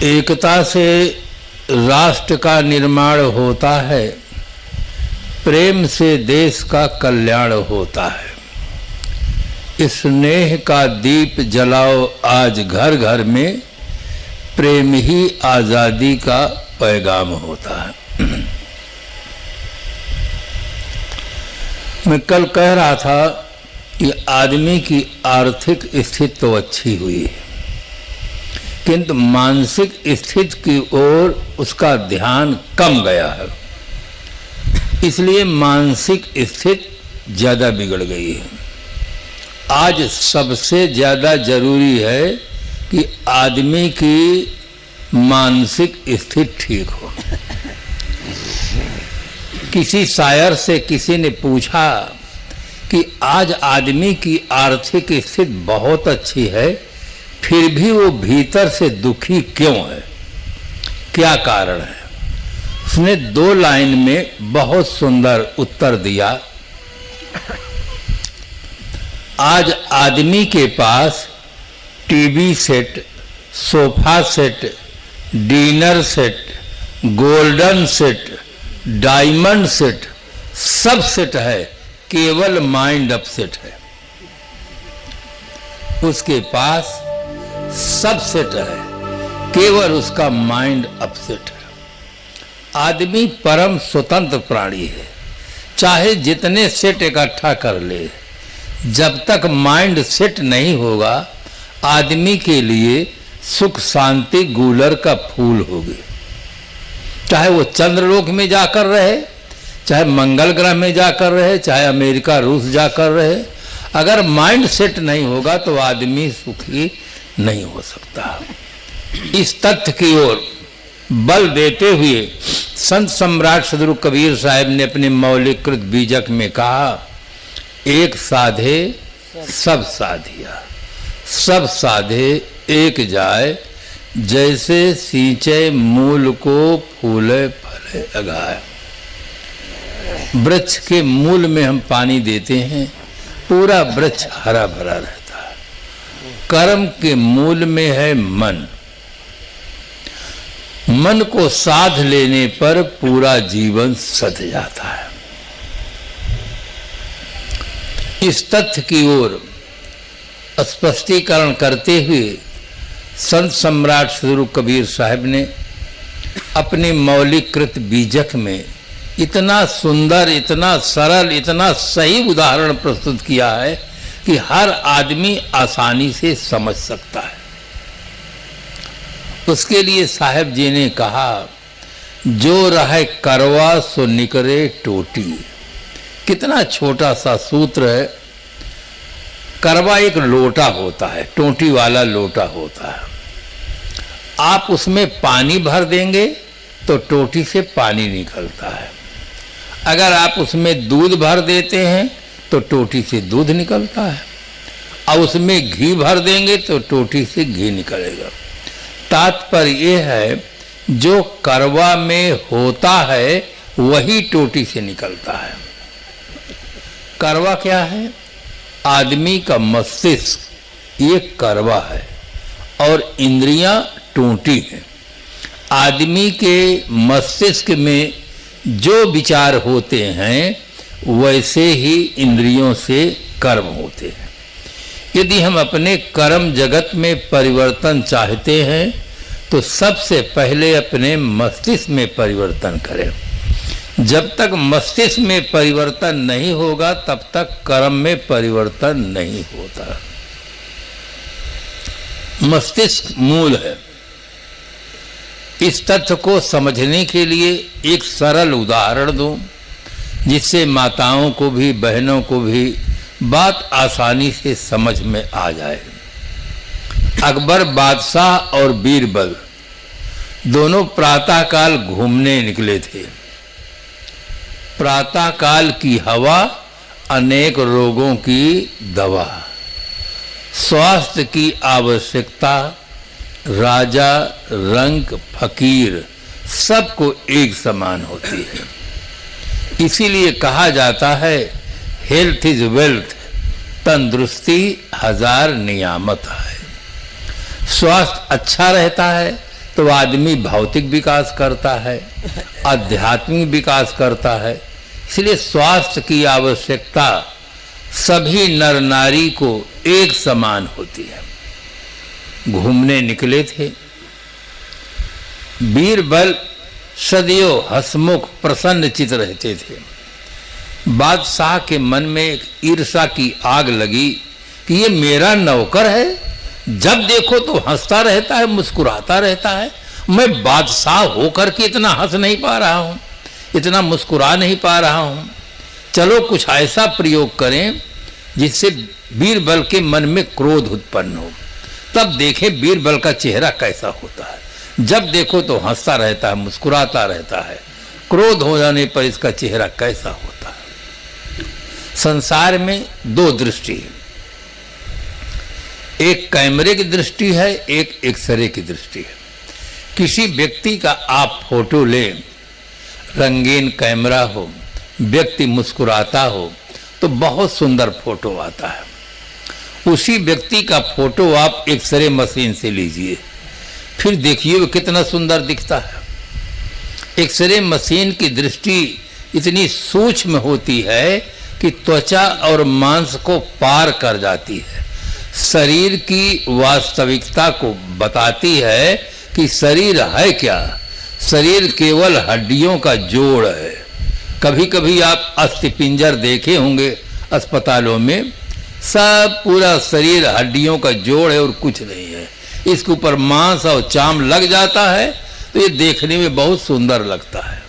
एकता से राष्ट्र का निर्माण होता है, प्रेम से देश का कल्याण होता है। स्नेह का दीप जलाओ आज घर घर में, प्रेम ही आज़ादी का पैगाम होता है। मैं कल कह रहा था कि आदमी की आर्थिक स्थिति तो अच्छी हुई है, किंतु मानसिक स्थिति की ओर उसका ध्यान कम गया है, इसलिए मानसिक स्थिति ज़्यादा बिगड़ गई है। आज सबसे ज़्यादा जरूरी है कि आदमी की मानसिक स्थिति ठीक हो। किसी शायर से किसी ने पूछा कि आज आदमी की आर्थिक स्थिति बहुत अच्छी है, फिर भी वो भीतर से दुखी क्यों है, क्या कारण है? उसने 2 लाइन में बहुत सुंदर उत्तर दिया। आज आदमी के पास TV set, sofa set, dinner set, golden set, diamond set, सब सेट है, केवल माइंड अपसेट है। उसके पास सब सेट है, केवल उसका माइंड अपसेट है। आदमी परम स्वतंत्र प्राणी है, चाहे जितने सेट इकट्ठा कर ले, जब तक माइंड सेट नहीं होगा आदमी के लिए सुख शांति गूलर का फूल होगी। चाहे वो चंद्रलोक में जाकर रहे, चाहे मंगल ग्रह में जाकर रहे, चाहे अमेरिका रूस जाकर रहे, अगर माइंड सेट नहीं होगा तो आदमी सुखी नहीं हो सकता। इस तथ्य की ओर बल देते हुए संत सम्राट सदगुरु कबीर साहब ने अपने मौलिकृत बीजक में कहा, एक साधे सब साधिया, सब साधे एक जाए, जैसे सींचे मूल को फूले फले लगाए। वृक्ष के मूल में हम पानी देते हैं, पूरा वृक्ष हरा भरा रहता है। कर्म के मूल में है मन, मन को साध लेने पर पूरा जीवन सध जाता है। इस तथ्य की ओर स्पष्टीकरण करते हुए संत सम्राट सदगुरु कबीर साहब ने अपने मौलिकृत बीजक में इतना सुंदर, इतना सरल, इतना सही उदाहरण प्रस्तुत किया है कि हर आदमी आसानी से समझ सकता है। उसके लिए साहब जी ने कहा, जो रहे करवा सो निकरे टोटी। कितना छोटा सा सूत्र है। करवा एक लोटा होता है, टोटी वाला लोटा होता है। आप उसमें पानी भर देंगे तो टोटी से पानी निकलता है। अगर आप उसमें दूध भर देते हैं तो टोटी से दूध निकलता है, और उसमें घी भर देंगे तो टोटी से घी निकलेगा। तात्पर्य यह है, जो करवा में होता है वही टोटी से निकलता है। करवा क्या है? आदमी का मस्तिष्क ये करवा है और इंद्रियां टोटी हैं। आदमी के मस्तिष्क में जो विचार होते हैं वैसे ही इंद्रियों से कर्म होते हैं। यदि हम अपने कर्म जगत में परिवर्तन चाहते हैं तो सबसे पहले अपने मस्तिष्क में परिवर्तन करें। जब तक मस्तिष्क में परिवर्तन नहीं होगा तब तक कर्म में परिवर्तन नहीं होता। मस्तिष्क मूल है। इस तथ्य को समझने के लिए एक सरल उदाहरण दूं, जिससे माताओं को भी, बहनों को भी बात आसानी से समझ में आ जाए। अकबर बादशाह और बीरबल दोनों प्रातःकाल घूमने निकले थे। प्रातःकाल की हवा अनेक रोगों की दवा, स्वास्थ्य की आवश्यकता, राजा, रंक, फकीर सबको एक समान होती है। इसीलिए कहा जाता है, हेल्थ इज वेल्थ, तंदुरुस्ती 1000 नियामत है। स्वास्थ्य अच्छा रहता है तो आदमी भौतिक विकास करता है, आध्यात्मिक विकास करता है। इसलिए स्वास्थ्य की आवश्यकता सभी नर नारी को एक समान होती है। घूमने निकले थे, बीरबल सदैव हंसमुख प्रसन्न चित रहते थे। बादशाह के मन में एक ईर्ष्या की आग लगी कि ये मेरा नौकर है, जब देखो तो हंसता रहता है, मुस्कुराता रहता है। मैं बादशाह होकर के इतना हंस नहीं पा रहा हूँ, इतना मुस्कुरा नहीं पा रहा हूँ। चलो कुछ ऐसा प्रयोग करें जिससे बीरबल के मन में क्रोध उत्पन्न हो, तब देखें बीरबल का चेहरा कैसा होता है। जब देखो तो हंसता रहता है, मुस्कुराता रहता है, क्रोध हो जाने पर इसका चेहरा कैसा होता है। संसार में दो दृष्टि है, एक कैमरे की दृष्टि है, एक एक्सरे की दृष्टि है। किसी व्यक्ति का आप फोटो लें, रंगीन कैमरा हो, व्यक्ति मुस्कुराता हो तो बहुत सुंदर फोटो आता है। उसी व्यक्ति का फोटो आप एक्सरे मशीन से लीजिए, फिर देखिए वो कितना सुंदर दिखता है। एक्सरे मशीन की दृष्टि इतनी सूक्ष्म होती है कि त्वचा और मांस को पार कर जाती है, शरीर की वास्तविकता को बताती है कि शरीर है क्या। शरीर केवल हड्डियों का जोड़ है। कभी कभी आप अस्थिपिंजर देखे होंगे अस्पतालों में, सब पूरा शरीर हड्डियों का जोड़ है और कुछ नहीं है। इसके ऊपर मांस और चाम लग जाता है तो ये देखने में बहुत सुंदर लगता है।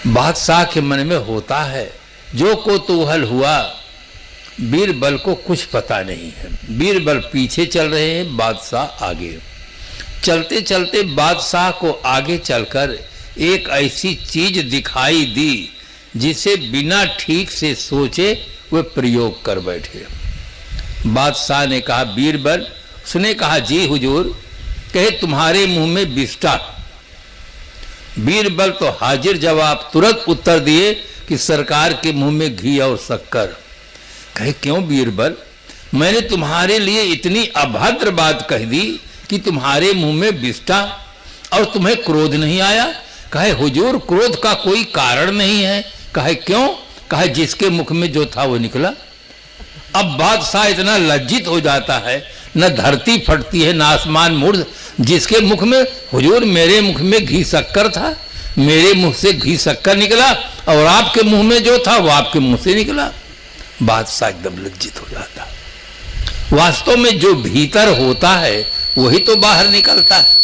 बादशाह के मन में होता है जो कोतूहल हुआ, बीरबल को कुछ पता नहीं है। बीरबल पीछे चल रहे हैं, बादशाह आगे। चलते चलते बादशाह को आगे चलकर एक ऐसी चीज दिखाई दी जिसे बिना ठीक से सोचे वे प्रयोग कर बैठे। बादशाह ने कहा बीरबल, उसने कहा जी हुजूर। कहे तुम्हारे मुंह में बिष्टा। बीरबल तो हाजिर जवाब तुरंत उत्तर दिए कि सरकार के मुंह में घी और शक्कर। कहे क्यों बीरबल, मैंने तुम्हारे लिए इतनी अभद्र बात कह दी कि तुम्हारे मुंह में बिष्टा और तुम्हें क्रोध नहीं आया। कहे हुजूर क्रोध का कोई कारण नहीं है। कहे क्यों? कहे जिसके मुख में जो था वो निकला। अब बादशाह इतना लज्जित हो जाता है, न धरती फटती है न आसमान मुड़। जिसके मुख में, हुजूर मेरे मुख में घी शक्कर था, मेरे मुंह से घी शक्कर निकला और आपके मुंह में जो था वो आपके मुंह से निकला। बादशाह एकदम लज्जित हो जाता। वास्तव में जो भीतर होता है वही तो बाहर निकलता है।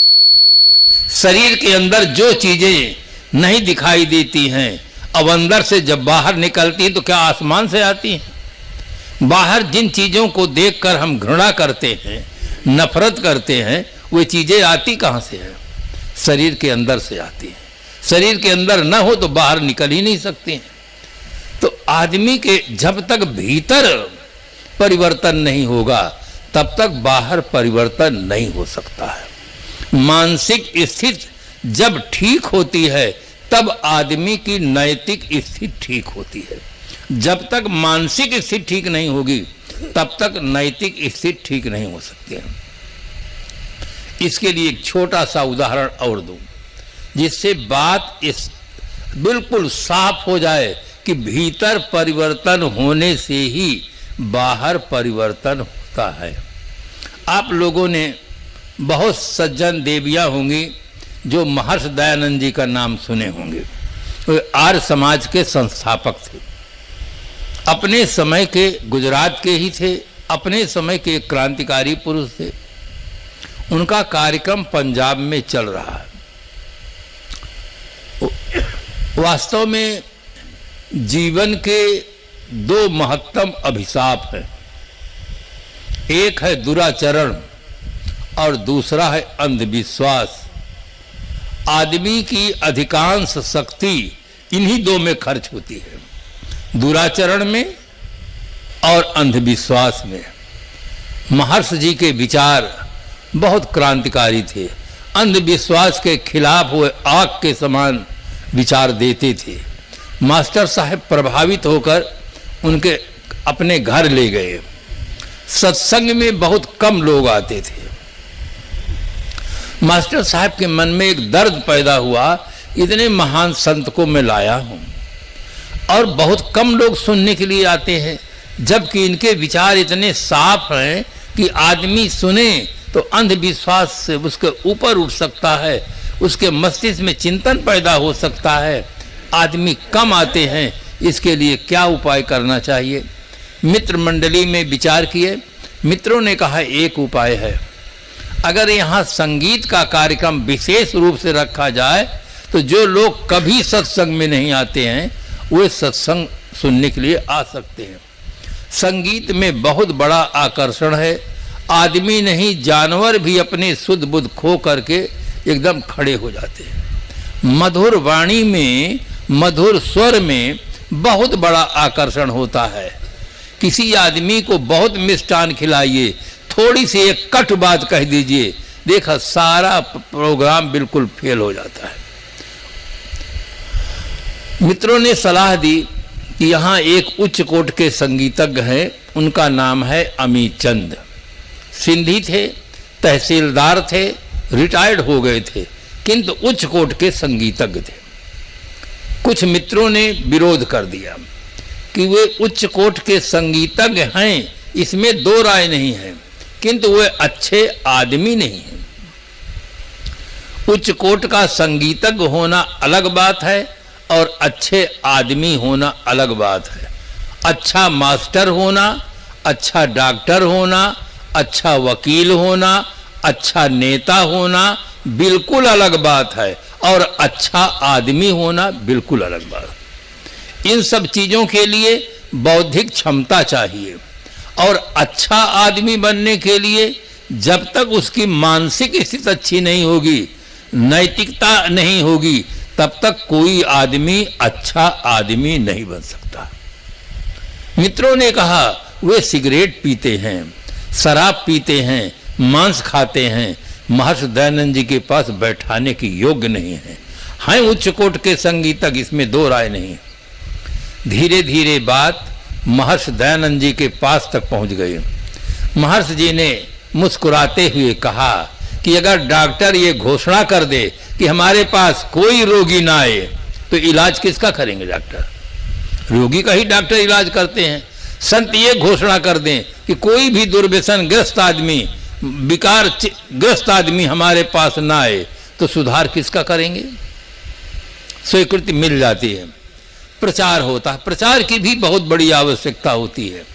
शरीर के अंदर जो चीजें नहीं दिखाई देती हैं, अब अंदर से जब बाहर निकलती हैं तो क्या आसमान से आती हैं? बाहर जिन चीजों को देखकर हम घृणा करते हैं, नफरत करते हैं, वो चीजें आती कहां से है? शरीर के अंदर से आती हैं। शरीर के अंदर न हो तो बाहर निकल ही नहीं सकते हैं। तो आदमी के जब तक भीतर परिवर्तन नहीं होगा तब तक बाहर परिवर्तन नहीं हो सकता है। मानसिक स्थिति जब ठीक होती है तब आदमी की नैतिक स्थिति ठीक होती है। जब तक मानसिक स्थिति ठीक नहीं होगी तब तक नैतिक स्थिति ठीक नहीं हो सकती है। इसके लिए एक छोटा सा उदाहरण और दूं जिससे बात इस बिल्कुल साफ हो जाए कि भीतर परिवर्तन होने से ही बाहर परिवर्तन होता है। आप लोगों ने बहुत सज्जन देवियां होंगी जो महर्षि दयानंद जी का नाम सुने होंगे। वे आर्य समाज के संस्थापक थे, अपने समय के गुजरात के ही थे, अपने समय के क्रांतिकारी पुरुष थे। उनका कार्यक्रम पंजाब में चल रहा है। वास्तव में जीवन के दो महत्तम अभिशाप हैं, एक है दुराचरण और दूसरा है अंधविश्वास। आदमी की अधिकांश शक्ति इन्हीं दो में खर्च होती है, दुराचरण में और अंधविश्वास में। महर्षि जी के विचार बहुत क्रांतिकारी थे, अंधविश्वास के खिलाफ वो आग के समान विचार देते थे। मास्टर साहब प्रभावित होकर उनके अपने घर ले गए। सत्संग में बहुत कम लोग आते थे मास्टर साहब के मन में एक दर्द पैदा हुआ, इतने महान संत को मैं लाया हूँ और बहुत कम लोग सुनने के लिए आते हैं, जबकि इनके विचार इतने साफ हैं कि आदमी सुने तो अंधविश्वास से उसके ऊपर उठ सकता है, उसके मस्तिष्क में चिंतन पैदा हो सकता है। आदमी कम आते हैं, इसके लिए क्या उपाय करना चाहिए? मित्र मंडली में विचार किए। मित्रों ने कहा एक उपाय है, अगर यहाँ संगीत का कार्यक्रम विशेष रूप से रखा जाए तो जो लोग कभी सत्संग में नहीं आते हैं वे सत्संग सुनने के लिए आ सकते हैं। संगीत में बहुत बड़ा आकर्षण है, आदमी नहीं जानवर भी अपने शुद्ध बुद्ध खो करके एकदम खड़े हो जाते हैं। मधुर वाणी में, मधुर स्वर में बहुत बड़ा आकर्षण होता है। किसी आदमी को बहुत मिष्टान खिलाइए, थोड़ी सी एक कट बात कह दीजिए, देखा सारा प्रोग्राम बिल्कुल फेल हो जाता है। मित्रों ने सलाह दी कि यहाँ एक उच्च कोट के संगीतज्ञ हैं, उनका नाम है अमित चंद। सिंधी थे, तहसीलदार थे, रिटायर्ड हो गए थे, किंतु उच्च कोट के संगीतज्ञ थे। कुछ मित्रों ने विरोध कर दिया कि वे उच्च कोट के संगीतज्ञ हैं, इसमें दो राय नहीं है, किंतु वे अच्छे आदमी नहीं हैं। उच्च कोट का संगीतज्ञ होना अलग बात है और अच्छे आदमी होना अलग बात है। अच्छा मास्टर होना, अच्छा डॉक्टर होना, अच्छा वकील होना, अच्छा नेता होना बिल्कुल अलग बात है और अच्छा आदमी होना बिल्कुल अलग बात है। इन सब चीज़ों के लिए बौद्धिक क्षमता चाहिए और अच्छा आदमी बनने के लिए जब तक उसकी मानसिक स्थिति अच्छी नहीं होगी, नैतिकता नहीं होगी, तब तक कोई आदमी अच्छा आदमी नहीं बन सकता। मित्रों ने कहा वे सिगरेट पीते हैं, शराब पीते हैं, मांस खाते हैं, महर्षि दयानंद जी के पास बैठाने की योग्य नहीं है। हैं उच्च कोट के संगीतज्ञ, इसमें दो राय नहीं है। धीरे धीरे बात महर्षि दयानंद जी के पास तक पहुंच गई। महर्षि जी ने मुस्कुराते हुए कहा कि अगर डॉक्टर ये घोषणा कर दे कि हमारे पास कोई रोगी ना आए तो इलाज किसका करेंगे? डॉक्टर, रोगी का ही डॉक्टर इलाज करते हैं। संत ये घोषणा कर दें कि कोई भी दुर्व्यसन ग्रस्त आदमी, विकार ग्रस्त आदमी हमारे पास ना आए तो सुधार किसका करेंगे? स्वीकृति मिल जाती है, प्रचार होता है। प्रचार की भी बहुत बड़ी आवश्यकता होती है।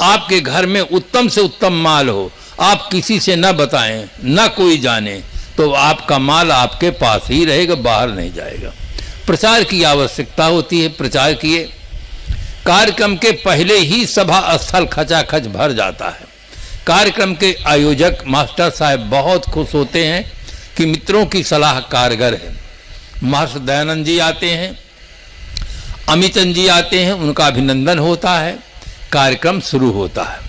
आपके घर में उत्तम से उत्तम माल हो, आप किसी से न बताएं, न कोई जाने, तो आपका माल आपके पास ही रहेगा, बाहर नहीं जाएगा। प्रचार की आवश्यकता होती है। प्रचार किए, कार्यक्रम के पहले ही सभा स्थल खचाखच भर जाता है। कार्यक्रम के आयोजक मास्टर साहब बहुत खुश होते हैं कि मित्रों की सलाह कारगर है। महर्षि दयानंद जी आते हैं, अमित चंद जी आते हैं, उनका अभिनंदन होता है। कार्यक्रम शुरू होता है।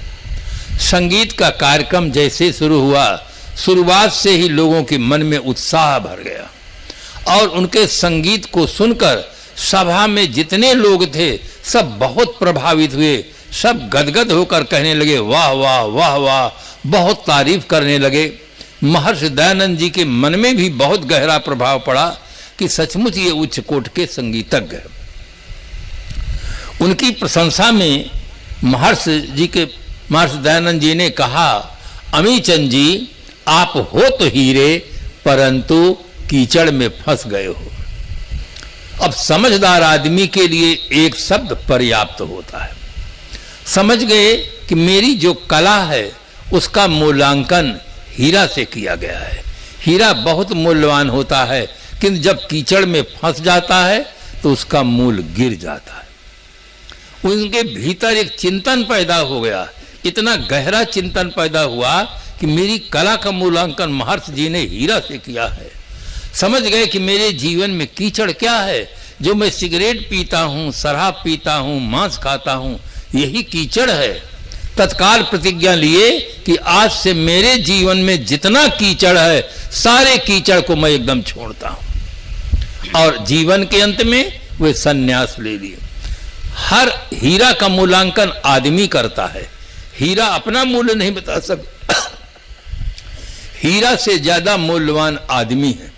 संगीत का कार्यक्रम जैसे शुरू हुआ, शुरुआत से ही लोगों के मन में उत्साह भर गया और उनके संगीत को सुनकर सभा में जितने लोग थे सब बहुत प्रभावित हुए। सब गदगद होकर कहने लगे वाह वाह वाह वाह, बहुत तारीफ करने लगे। महर्षि दयानंद जी के मन में भी बहुत गहरा प्रभाव पड़ा कि सचमुच ये उच्च कोट के संगीतज्ञ हैं। उनकी प्रशंसा में महर्षि दयानंद जी ने कहा, अमित चंद जी आप हो तो हीरे परंतु कीचड़ में फंस गए हो। अब समझदार आदमी के लिए एक शब्द पर्याप्त होता है। समझ गए कि मेरी जो कला है उसका मूल्यांकन हीरा से किया गया है। हीरा बहुत मूल्यवान होता है, किंतु जब कीचड़ में फंस जाता है तो उसका मूल गिर जाता है। उनके भीतर एक चिंतन पैदा हो गया, इतना गहरा चिंतन पैदा हुआ कि मेरी कला का मूल्यांकन महर्षि जी ने हीरा से किया है। समझ गए कि मेरे जीवन में कीचड़ क्या है। जो मैं सिगरेट पीता हूँ, शराब पीता हूँ, मांस खाता हूँ, यही कीचड़ है। तत्काल प्रतिज्ञा लिए कि आज से मेरे जीवन में जितना कीचड़ है सारे कीचड़ को मैं एकदम छोड़ता हूँ। और जीवन के अंत में वे संन्यास ले लिए। हर हीरा का मूल्यांकन आदमी करता है, हीरा अपना मूल्य नहीं बता सकता। हीरा से ज्यादा मूल्यवान आदमी है।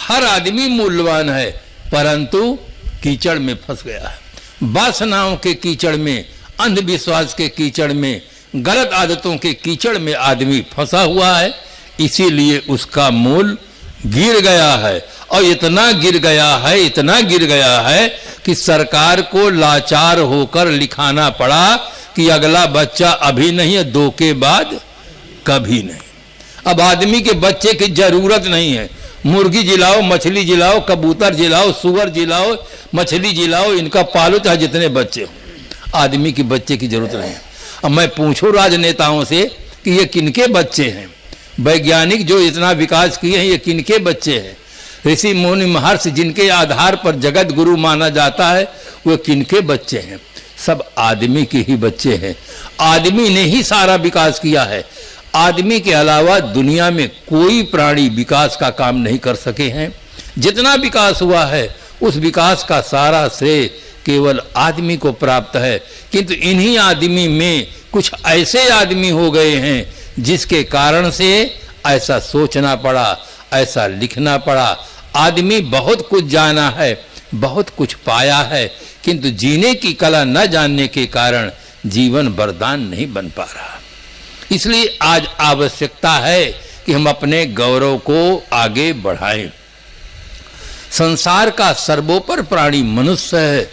हर आदमी मूल्यवान है, परंतु कीचड़ में फंस गया है। वासनाओं के कीचड़ में, अंधविश्वास के कीचड़ में, गलत आदतों के कीचड़ में आदमी फंसा हुआ है। इसीलिए उसका मूल गिर गया है, और इतना गिर गया है, इतना गिर गया है कि सरकार को लाचार होकर लिखाना पड़ा कि अगला बच्चा अभी नहीं है, 2 के बाद कभी नहीं। अब आदमी के बच्चे की जरूरत नहीं है। मुर्गी जिलाओ, मछली जिलाओ, कबूतर जिलाओ, सुअर जिलाओ, मछली जिलाओ, इनका पालो चाहे जितने बच्चे हो, आदमी के बच्चे की जरूरत नहीं है। अब मैं पूछूं राजनेताओं से कि ये किनके बच्चे हैं? वैज्ञानिक जो इतना विकास किए हैं, ये किनके बच्चे हैं? ऋषि मुनि महर्षि जिनके आधार पर जगत गुरु माना जाता है, वो किनके बच्चे हैं? सब आदमी के ही बच्चे हैं। आदमी ने ही सारा विकास किया है। आदमी के अलावा दुनिया में कोई प्राणी विकास का काम नहीं कर सके हैं। जितना विकास हुआ है, उस विकास का सारा श्रेय केवल आदमी को प्राप्त है। किंतु इन्हीं आदमी में कुछ ऐसे आदमी हो गए हैं जिसके कारण से ऐसा सोचना पड़ा, ऐसा लिखना पड़ा। आदमी बहुत कुछ जाना है, बहुत कुछ पाया है, किंतु जीने की कला न जानने के कारण जीवन वरदान नहीं बन पा रहा। इसलिए आज आवश्यकता है कि हम अपने गौरव को आगे बढ़ाएं। संसार का सर्वोपर प्राणी मनुष्य है।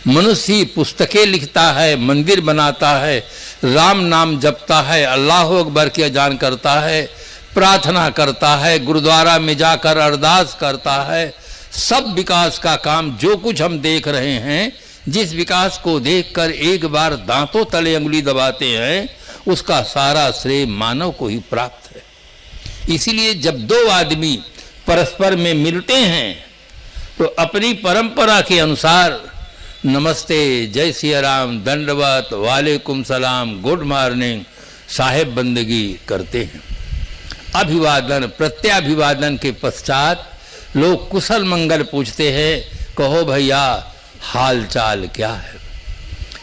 मनुष्य ही पुस्तकें लिखता है, मंदिर बनाता है, राम नाम जपता है, अल्लाह अकबर की अजान करता है, प्रार्थना करता है, गुरुद्वारा में जाकर अरदास करता है। सब विकास का काम जो कुछ हम देख रहे हैं, जिस विकास को देखकर एक बार दांतों तले अंगुली दबाते हैं, उसका सारा श्रेय मानव को ही प्राप्त है। इसीलिए जब 2 आदमी परस्पर में मिलते हैं तो अपनी परंपरा के अनुसार नमस्ते, जय सिया राम, दंडवत, वालेकुम सलाम, गुड मॉर्निंग, साहेब बंदगी करते हैं। अभिवादन, प्रत्याभिवादन के पश्चात लोग कुशल मंगल पूछते हैं, कहो भैया हाल चाल क्या है।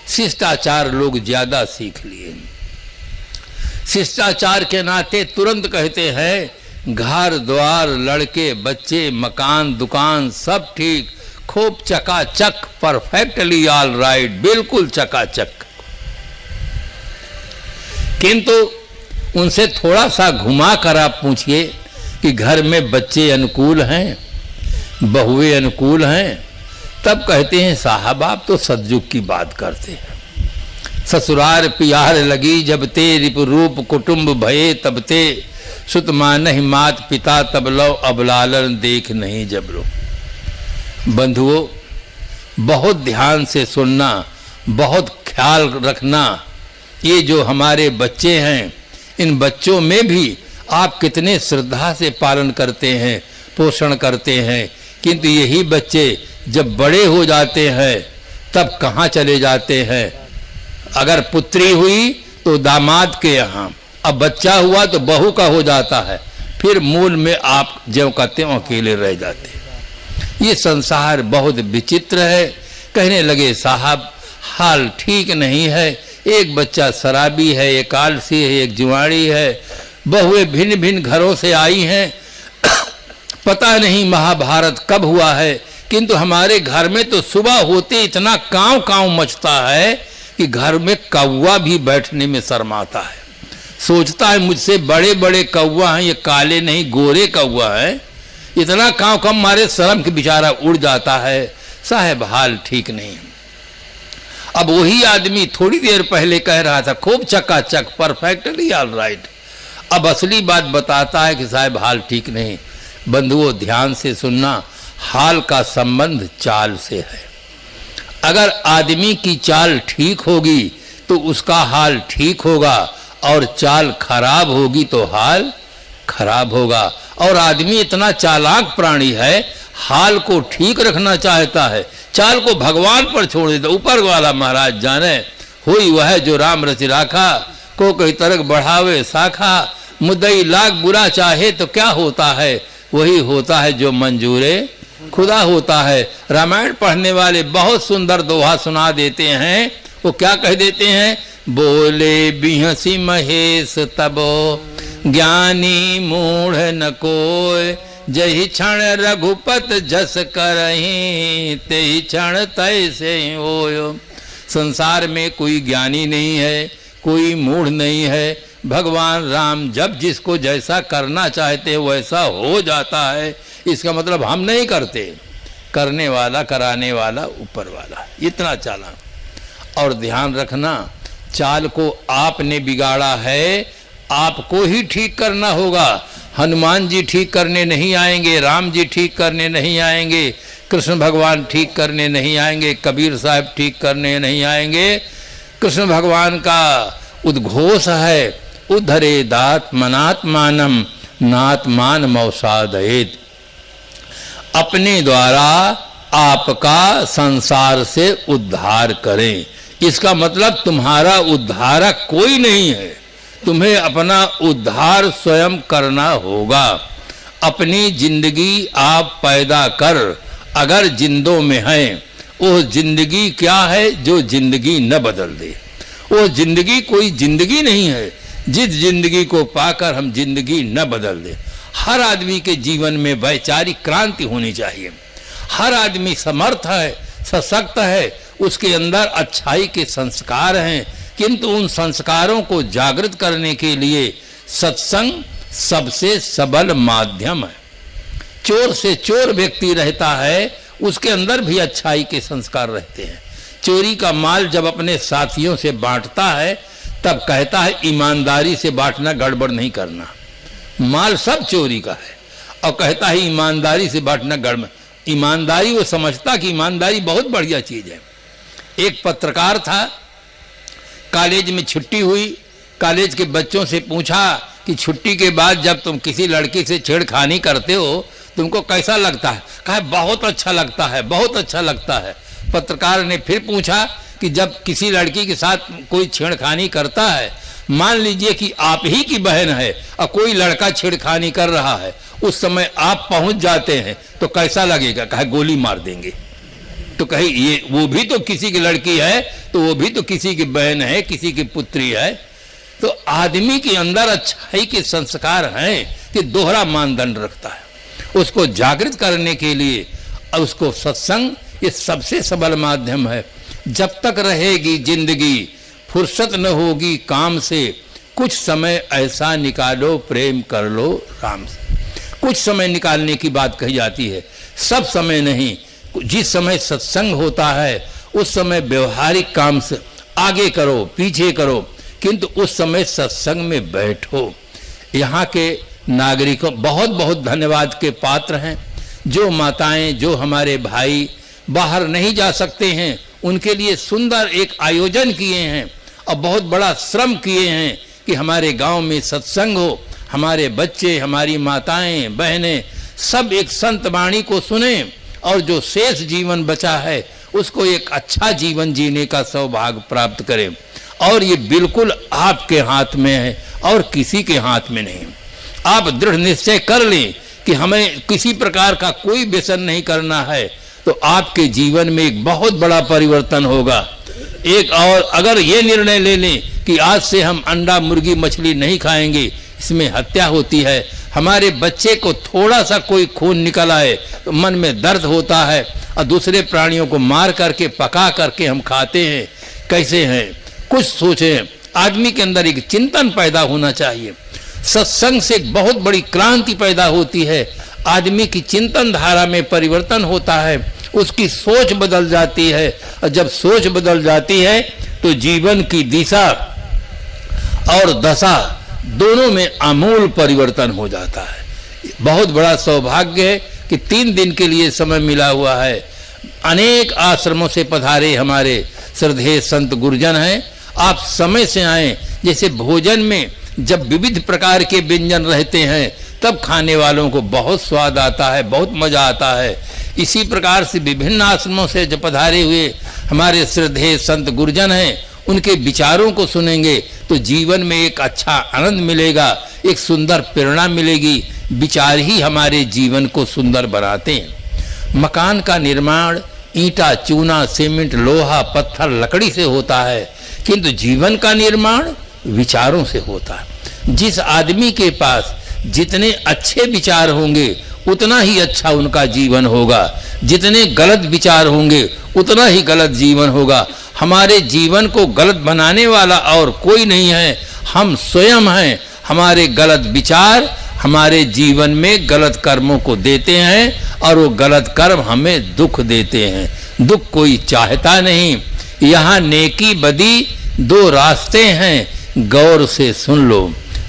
शिष्टाचार लोग ज्यादा सीख लिए। शिष्टाचार के नाते तुरंत कहते हैं घर द्वार, लड़के बच्चे, मकान दुकान सब ठीक, खूब चकाचक, परफेक्टली ऑल राइट, बिल्कुल चकाचक। किंतु उनसे थोड़ा सा घुमा कर आप पूछिए कि घर में बच्चे अनुकूल हैं, बहुएं अनुकूल हैं, तब कहते हैं साहब आप तो सतयुग की बात करते हैं। ससुरार पियार लगी जब ते, रिप रूप कुटुंब भये तब ते, सुत मानहि मात पिता तब लो, अब लालन देख नहीं जब लो। बंधुओं, बहुत ध्यान से सुनना, बहुत ख्याल रखना। ये जो हमारे बच्चे हैं, इन बच्चों में भी आप कितने श्रद्धा से पालन करते हैं, पोषण करते हैं, किंतु यही बच्चे जब बड़े हो जाते हैं तब कहाँ चले जाते हैं। अगर पुत्री हुई तो दामाद के यहाँ, अब बच्चा हुआ तो बहू का हो जाता है, फिर मूल में आप ज्यों का त्यों अकेले रह जाते हैं। ये संसार बहुत विचित्र है। कहने लगे साहब हाल ठीक नहीं है, एक बच्चा शराबी है, एक आलसी है, एक जुआड़ी है, बहुएं भिन्न भिन्न घरों से आई हैं। पता नहीं महाभारत कब हुआ है, किंतु हमारे घर में तो सुबह होते इतना कांव कांव मचता है कि घर में कौवा भी बैठने में शर्माता है। सोचता है मुझसे बड़े बड़े कौवा हैं, ये काले नहीं गोरे कौवा हैं। इतना कांव कम मारे शर्म के बेचारा उड़ जाता है। साहब हाल ठीक नहीं। अब वही आदमी थोड़ी देर पहले कह रहा था खूब चकाचक, परफेक्टली ऑल राइट, अब असली बात बताता है कि साहब हाल ठीक नहीं। बंधुओं ध्यान से सुनना, हाल का संबंध चाल से है। अगर आदमी की चाल ठीक होगी तो उसका हाल ठीक होगा, और चाल खराब होगी तो हाल खराब होगा। और आदमी इतना चालाक प्राणी है, हाल को ठीक रखना चाहता है, चाल को भगवान पर छोड़ देता। ऊपर वाला महाराज जाने, हुई वह जो राम रचि राखा, को कई तरक बढ़ावे शाखा, मुद्दई लाख बुरा चाहे तो क्या होता है, वही होता है जो मंजूरे खुदा होता है। रामायण पढ़ने वाले बहुत सुंदर दोहा सुना देते हैं। वो क्या कह देते हैं, बोले बिहसी महेश तबो ज्ञानी मूढ़ न कोय, जहि क्षण रघुपत जस करहीं, तेहि क्षण तैसे होयो। संसार में कोई ज्ञानी नहीं है, कोई मूढ़ नहीं है। भगवान राम जब जिसको जैसा करना चाहते वैसा हो जाता है। इसका मतलब हम नहीं करते, करने वाला, कराने वाला ऊपर वाला। इतना चालाक। और ध्यान रखना, चाल को आपने बिगाड़ा है, आपको ही ठीक करना होगा। हनुमान जी ठीक करने नहीं आएंगे, राम जी ठीक करने नहीं आएंगे, कृष्ण भगवान ठीक करने नहीं आएंगे, कबीर साहब ठीक करने नहीं आएंगे। कृष्ण भगवान का उद्घोष है, उद्धरेदात्मनात्मानम नात्मान मौसादयेत। अपने द्वारा आपका संसार से उद्धार करें। इसका मतलब तुम्हारा उद्धारक कोई नहीं है, तुम्हें अपना उद्धार स्वयं करना होगा। अपनी जिंदगी आप पैदा कर, अगर जिंदों में है। वो जिंदगी क्या है जो जिंदगी न बदल दे? वो जिंदगी कोई जिंदगी नहीं है जिस जिंदगी को पाकर हम जिंदगी न बदल दे। हर आदमी के जीवन में वैचारिक क्रांति होनी चाहिए। हर आदमी समर्थ है, सशक्त है, उसके अंदर अच्छाई के संस्कार हैं, किंतु उन संस्कारों को जागृत करने के लिए सत्संग सबसे सबल माध्यम है। चोर से चोर व्यक्ति रहता है, उसके अंदर भी अच्छाई के संस्कार रहते हैं। चोरी का माल जब अपने साथियों से बांटता है तब कहता है ईमानदारी से बांटना, गड़बड़ नहीं करना। माल सब चोरी का है और कहता है ईमानदारी से बांटना गड़बड़। ईमानदारी वो समझता कि ईमानदारी बहुत बढ़िया चीज है। एक पत्रकार था, कॉलेज में छुट्टी हुई, कॉलेज के बच्चों से पूछा कि छुट्टी के बाद जब तुम किसी लड़की से छेड़खानी करते हो तुमको कैसा लगता है? कहा बहुत अच्छा लगता है, बहुत अच्छा लगता है। पत्रकार ने फिर पूछा कि जब किसी लड़की के साथ कोई छेड़खानी करता है, मान लीजिए कि आप ही की बहन है और कोई लड़का छेड़खानी कर रहा है, उस समय आप पहुंच जाते हैं तो कैसा लगेगा? कहा गोली मार देंगे। तो कहे ये वो भी तो किसी की लड़की है, तो वो भी तो किसी की बहन है, किसी की पुत्री है। तो आदमी के अंदर अच्छाई के संस्कार हैं कि दोहरा मानदंड रखता है। उसको जागृत करने के लिए उसको सत्संग ये सबसे सबल माध्यम है। जब तक रहेगी जिंदगी, फुर्सत न होगी काम से, कुछ समय ऐसा निकालो प्रेम कर लो राम से। कुछ समय निकालने की बात कही जाती है, सब समय नहीं। जिस समय सत्संग होता है उस समय व्यवहारिक काम से आगे करो पीछे करो, किंतु उस समय सत्संग में बैठो। यहाँ के नागरिकों बहुत बहुत धन्यवाद के पात्र हैं। जो माताएं, जो हमारे भाई बाहर नहीं जा सकते हैं, उनके लिए सुंदर एक आयोजन किए हैं और बहुत बड़ा श्रम किए हैं कि हमारे गांव में सत्संग हो, हमारे बच्चे, हमारी माताएं, बहनें सब एक संत वाणी को सुने और जो शेष जीवन बचा है उसको एक अच्छा जीवन जीने का सौभाग्य प्राप्त करें। और ये बिल्कुल आपके हाथ में है और किसी के हाथ में नहीं। आप दृढ़ निश्चय कर लें कि हमें किसी प्रकार का कोई व्यसन नहीं करना है, तो आपके जीवन में एक बहुत बड़ा परिवर्तन होगा। एक और अगर ये निर्णय ले लें कि आज से हम अंडा, मुर्गी, मछली नहीं खाएंगे, इसमें हत्या होती है, हमारे बच्चे को थोड़ा सा कोई खून निकल आए तो मन में दर्द होता है, और दूसरे प्राणियों को मार करके पका करके हम खाते हैं, कैसे हैं? कुछ सोचें। आदमी के अंदर एक चिंतन पैदा होना चाहिए। सत्संग से एक बहुत बड़ी क्रांति पैदा होती है, आदमी की चिंतन धारा में परिवर्तन होता है, उसकी सोच बदल जाती है, और जब सोच बदल जाती है तो जीवन की दिशा और दशा दोनों में आमूल परिवर्तन हो जाता है। बहुत बड़ा सौभाग्य है कि 3 दिन के लिए समय मिला हुआ है। अनेक आश्रमों से पधारे हमारे श्रद्धेय संत गुरुजन हैं। आप समय से आए। जैसे भोजन में जब विविध प्रकार के व्यंजन रहते हैं तब खाने वालों को बहुत स्वाद आता है, बहुत मजा आता है। इसी प्रकार से विभिन्न आश्रमों से जब पधारे हुए हमारे श्रद्धेय संत गुरुजन हैं, उनके विचारों को सुनेंगे तो जीवन में एक अच्छा आनंद मिलेगा, एक सुंदर प्रेरणा मिलेगी। विचार ही हमारे जीवन को सुंदर बनाते हैं। मकान का निर्माण ईंटा, चूना, सीमेंट, लोहा, पत्थर, लकड़ी से होता है, किंतु जीवन का निर्माण विचारों से होता है। जिस आदमी के पास जितने अच्छे विचार होंगे उतना ही अच्छा उनका जीवन होगा, जितने गलत विचार होंगे उतना ही गलत जीवन होगा। हमारे जीवन को गलत बनाने वाला और कोई नहीं है, हम स्वयं हैं। हमारे गलत विचार हमारे जीवन में गलत कर्मों को देते हैं और वो गलत कर्म हमें दुख देते हैं। दुख कोई चाहता नहीं। यहाँ नेकी बदी दो रास्ते हैं, गौर से सुन लो।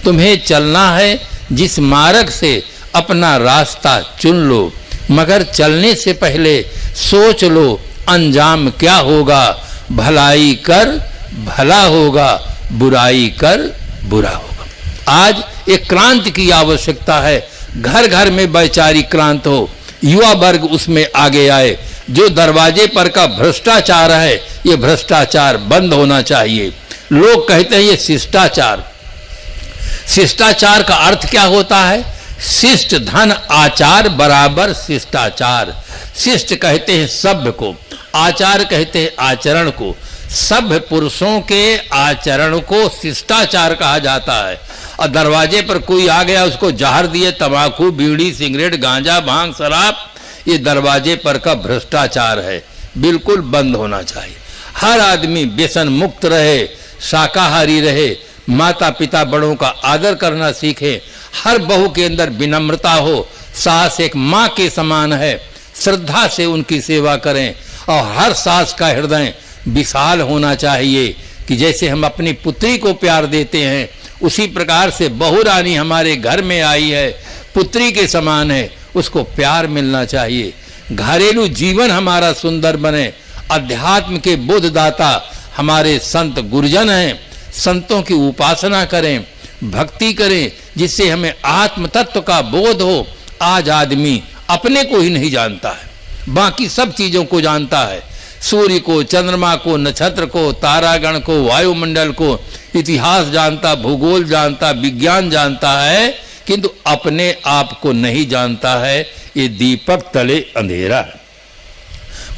तुम्हें चलना है जिस मार्ग से अपना रास्ता चुन लो, मगर चलने से पहले सोच लो अंजाम क्या होगा। भलाई कर भला होगा, बुराई कर बुरा होगा। आज एक क्रांति की आवश्यकता है। घर घर में वैचारिक क्रांति हो, युवा वर्ग उसमें आगे आए। जो दरवाजे पर का भ्रष्टाचार है, ये भ्रष्टाचार बंद होना चाहिए। लोग कहते हैं ये शिष्टाचार। शिष्टाचार का अर्थ क्या होता है? शिष्ट धन आचार बराबर शिष्टाचार। शिष्ट कहते हैं सभ्य को, आचार कहते हैं आचरण को। सभ्य पुरुषों के आचरण को शिष्टाचार कहा जाता है। और दरवाजे पर कोई आ गया, उसको जहर दिए, तंबाकू, बीड़ी, सिगरेट, गांजा, भांग, शराब, ये दरवाजे पर का भ्रष्टाचार है। बिल्कुल बंद होना चाहिए। हर आदमी व्यसन मुक्त रहे, शाकाहारी रहे, माता पिता बड़ों का आदर करना सीखे। हर बहू के अंदर विनम्रता हो। सास एक माँ के समान है, श्रद्धा से उनकी सेवा करें। और हर सास का हृदय विशाल होना चाहिए कि जैसे हम अपनी पुत्री को प्यार देते हैं, उसी प्रकार से बहू रानी हमारे घर में आई है, पुत्री के समान है, उसको प्यार मिलना चाहिए। घरेलू जीवन हमारा सुंदर बने। अध्यात्म के बोधदाता हमारे संत गुरुजन हैं। संतों की उपासना करें, भक्ति करें, जिससे हमें आत्म तत्व का बोध हो। आज आदमी अपने को ही नहीं जानता है, बाकी सब चीजों को जानता है। सूर्य को, चंद्रमा को, नक्षत्र को, तारागण को, वायुमंडल को, इतिहास जानता, भूगोल जानता, विज्ञान जानता है, किंतु अपने आप को नहीं जानता है। ये दीपक तले अंधेरा है।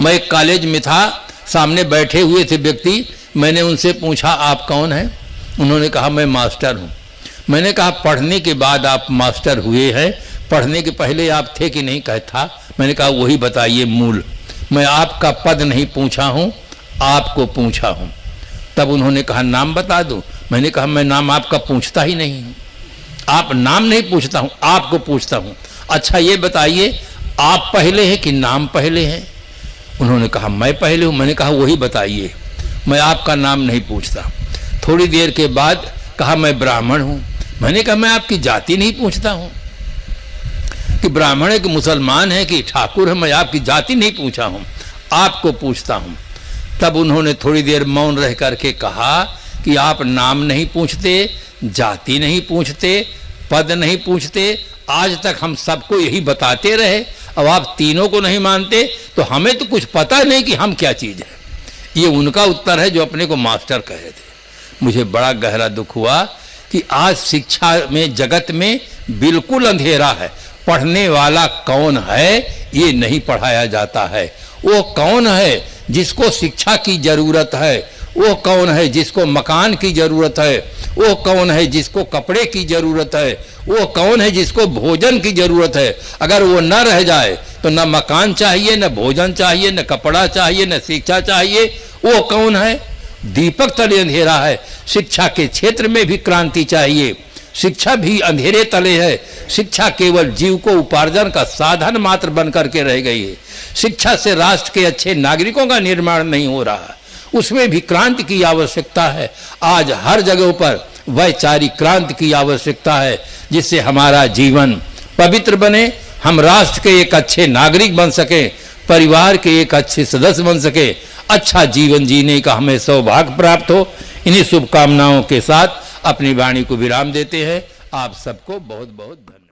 मैं एक कॉलेज में था, सामने बैठे हुए थे व्यक्ति। मैंने उनसे पूछा आप कौन हैं? उन्होंने कहा मैं मास्टर हूँ। मैंने कहा पढ़ने के बाद आप मास्टर हुए हैं, पढ़ने के पहले आप थे कि नहीं? कहा था। मैंने कहा वही बताइए मूल। मैं आपका पद नहीं पूछा हूँ, आपको पूछा हूँ। तब उन्होंने कहा नाम बता दो। मैंने कहा मैं नाम आपका पूछता ही नहीं हूँ। आप नाम नहीं पूछता हूँ, आपको पूछता हूँ। अच्छा ये बताइए आप पहले हैं कि नाम पहले हैं? उन्होंने कहा मैं पहले हूँ। मैंने कहा वही बताइए, मैं आपका नाम नहीं पूछता। थोड़ी देर के बाद कहा मैं ब्राह्मण हूँ। मैंने कहा मैं आपकी जाति नहीं पूछता हूँ कि ब्राह्मण है कि मुसलमान है कि ठाकुर है, मैं आपकी जाति नहीं पूछा हूँ, आपको पूछता हूँ। तब उन्होंने थोड़ी देर मौन रह करके कहा कि आप नाम नहीं पूछते, जाति नहीं पूछते, पद नहीं पूछते, आज तक हम सबको यही बताते रहे, अब आप तीनों को नहीं मानते तो हमें तो कुछ पता नहीं कि हम क्या चीज़ है। ये उनका उत्तर है जो अपने को मास्टर कहे थे। मुझे बड़ा गहरा दुख हुआ कि आज शिक्षा में, जगत में बिल्कुल अंधेरा है। पढ़ने वाला कौन है ये नहीं पढ़ाया जाता है। वो कौन है जिसको शिक्षा की जरूरत है, वो कौन है जिसको मकान की जरूरत है, वो कौन है जिसको कपड़े की जरूरत है, वो कौन है जिसको भोजन की जरूरत है। अगर वो न रह जाए तो न मकान चाहिए, न भोजन चाहिए, न कपड़ा चाहिए, न शिक्षा चाहिए। वो कौन है? दीपक तले अंधेरा है। शिक्षा के क्षेत्र में भी क्रांति चाहिए। शिक्षा भी अंधेरे तले है। शिक्षा केवल जीव को उपार्जन का साधन मात्र बन करके रह गई है। शिक्षा से राष्ट्र के अच्छे नागरिकों का निर्माण नहीं हो रहा, उसमें भी क्रांति की आवश्यकता है। आज हर जगह पर वैचारिक क्रांति की आवश्यकता है, जिससे हमारा जीवन पवित्र बने, हम राष्ट्र के एक अच्छे नागरिक बन सके, परिवार के एक अच्छे सदस्य बन सके, अच्छा जीवन जीने का हमें सौभाग्य प्राप्त हो। इन्हीं शुभकामनाओं के साथ अपनी वाणी को विराम देते हैं। आप सबको बहुत बहुत धन्यवाद।